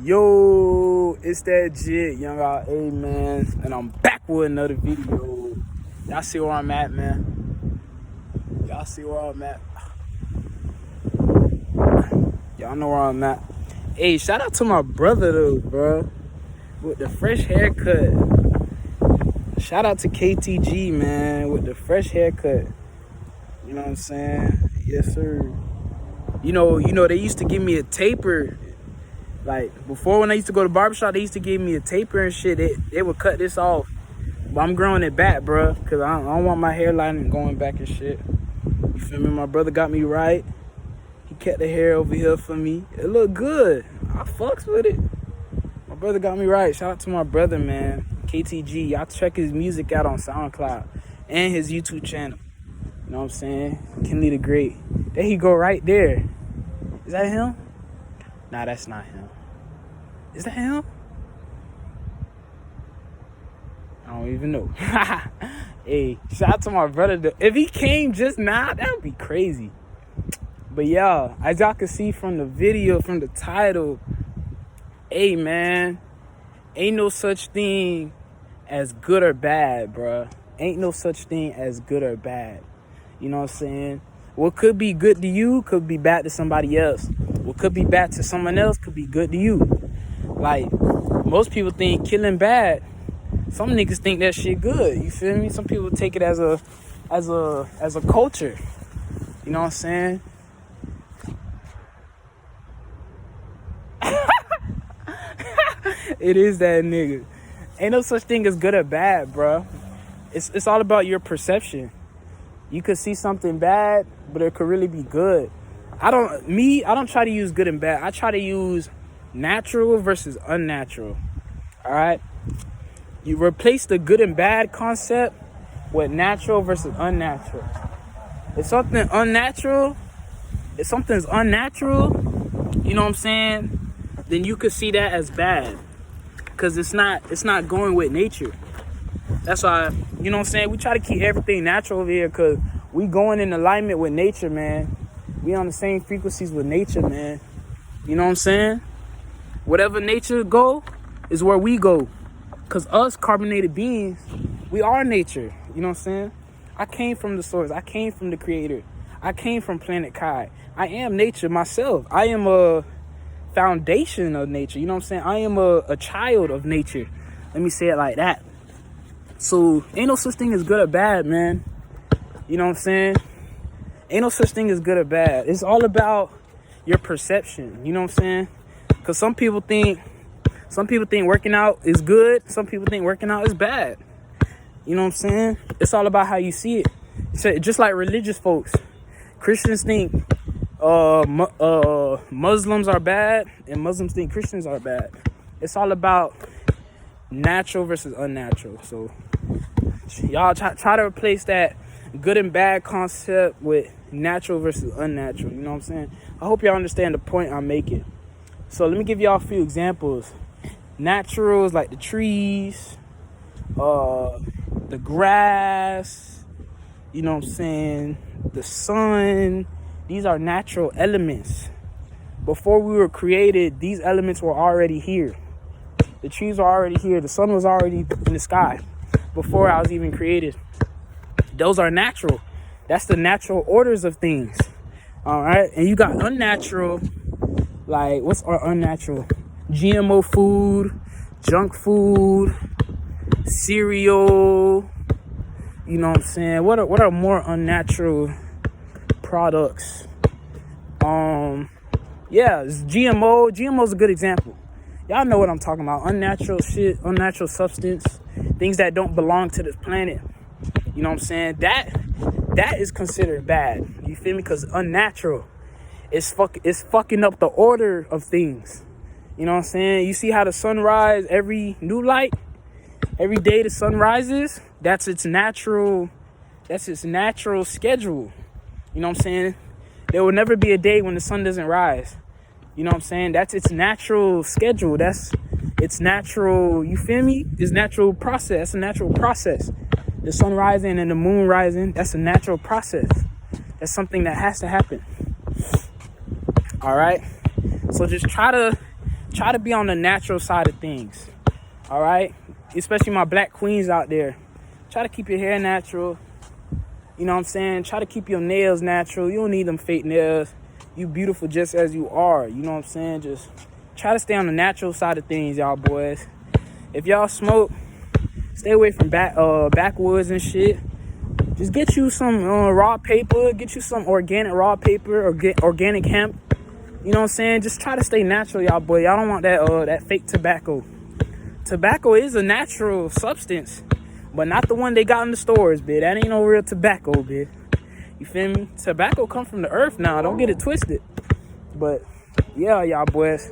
Yo, it's that jit, young RA, man, and I'm back with another video. Y'all see where I'm at, man? Y'all see where I'm at? Y'all know where I'm at. Hey, shout out to my brother though, bro, with the fresh haircut. Shout out to KTG, man, with the fresh haircut. You know what I'm saying? Yes, sir. You know, they used to give me a taper. Like, before when I used to go to barbershop, they used to give me a taper and shit. They would cut this off. But I'm growing it back, bro, because I don't want my hairline going back and shit. You feel me? My brother got me right. He kept the hair over here for me. It looked good. I fucks with it. My brother got me right. Shout out to my brother, man. KTG. Y'all check his music out on SoundCloud and his YouTube channel. You know what I'm saying? Kenley the Great. There he go right there. Is that him? Nah, that's not him. Is that him? I don't even know. Hey, shout out to my brother. If he came just now, that would be crazy. But yeah, as y'all can see from the video, from the title, hey man, ain't no such thing as good or bad, bruh. Ain't no such thing as good or bad. You know what I'm saying? What could be good to you could be bad to somebody else. What could be bad to someone else could be good to you. Like, most people think killing bad. Some niggas think that shit good. You feel me? Some people take it as a culture. You know what I'm saying? It is that nigga. Ain't no such thing as good or bad, bro. It's all about your perception. You could see something bad, but it could really be good. I don't try to use good and bad. I try to use natural versus unnatural. All right? You replace the good and bad concept with natural versus unnatural. If something's unnatural, you know what I'm saying? Then you could see that as bad. Because it's not going with nature. That's why, you know what I'm saying? We try to keep everything natural over here because we going in alignment with nature, man. We on the same frequencies with nature, man. You know what I'm saying? Whatever nature go is where we go. Because us carbonated beings, we are nature. You know what I'm saying? I came from the source. I came from the creator. I came from planet Kai. I am nature myself. I am a foundation of nature. You know what I'm saying? I am a child of nature. Let me say it like that. So, ain't no such thing as good or bad, man. You know what I'm saying? Ain't no such thing as good or bad. It's all about your perception. You know what I'm saying? Because some people think working out is good. Some people think working out is bad. You know what I'm saying? It's all about how you see it. So, just like religious folks. Christians think Muslims are bad, and Muslims think Christians are bad. It's all about natural versus unnatural. So y'all try to replace that good and bad concept with natural versus unnatural. You know what I'm saying? I hope y'all understand the point I'm making. So let me give y'all a few examples. Naturals like the trees, the grass, you know what I'm saying, the sun. These are natural elements. Before we were created, these elements were already here. The trees were already here. The sun was already in the sky before I was even created. Those are natural. That's the natural orders of things. All right. And you got unnatural. Like, what's our unnatural? GMO food, junk food, cereal. You know what I'm saying? What are more unnatural products? Yeah, it's GMO. GMO is a good example. Y'all know what I'm talking about. Unnatural shit, unnatural substance, things that don't belong to this planet. You know what I'm saying? That is considered bad. You feel me? Because unnatural is fucking up the order of things. You know what I'm saying? You see how the sun rises every new light? Every day the sun rises, that's its natural schedule. You know what I'm saying? There will never be a day when the sun doesn't rise. You know what I'm saying? That's its natural schedule. That's its natural, you feel me? It's natural process. That's a natural process. The sun rising and the moon rising, that's a natural process. That's something that has to happen. All right? So just try to try to be on the natural side of things. All right, especially my black queens out there. Try to keep your hair natural. You know what I'm saying? Try to keep your nails natural. You don't need them fake nails. You beautiful just as you are. You know what I'm saying? Just try to stay on the natural side of things, y'all boys. If y'all smoke, stay away from backwoods and shit. Just get you some raw paper. Get you some organic raw paper or organic hemp. You know what I'm saying? Just try to stay natural, y'all boy. Y'all don't want that fake tobacco. Tobacco is a natural substance, but not the one they got in the stores, bitch. That ain't no real tobacco, bitch. You feel me? Tobacco come from the earth now. Don't get it twisted. But yeah, y'all boys,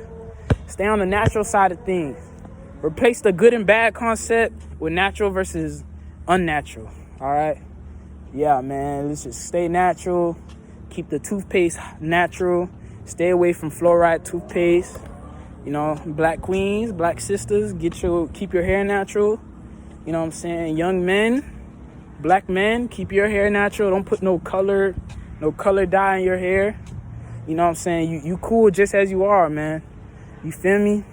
stay on the natural side of things. Replace the good and bad concept with natural versus unnatural. All right? Yeah, man. Let's just stay natural. Keep the toothpaste natural. Stay away from fluoride toothpaste. You know, black queens, black sisters, keep your hair natural. You know what I'm saying? Young men, black men, keep your hair natural. Don't put no color dye in your hair. You know what I'm saying? You cool just as you are, man. You feel me?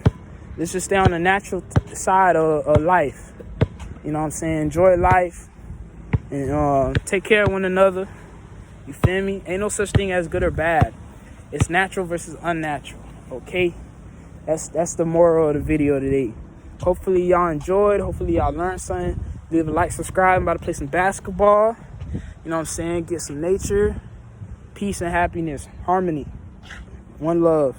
Let's just stay on the natural side of life. You know what I'm saying? Enjoy life and take care of one another. You feel me? Ain't no such thing as good or bad. It's natural versus unnatural. Okay? That's the moral of the video today. Hopefully y'all enjoyed. Hopefully y'all learned something. Leave a like, subscribe. I'm about to play some basketball. You know what I'm saying? Get some nature, peace and happiness, harmony. One love.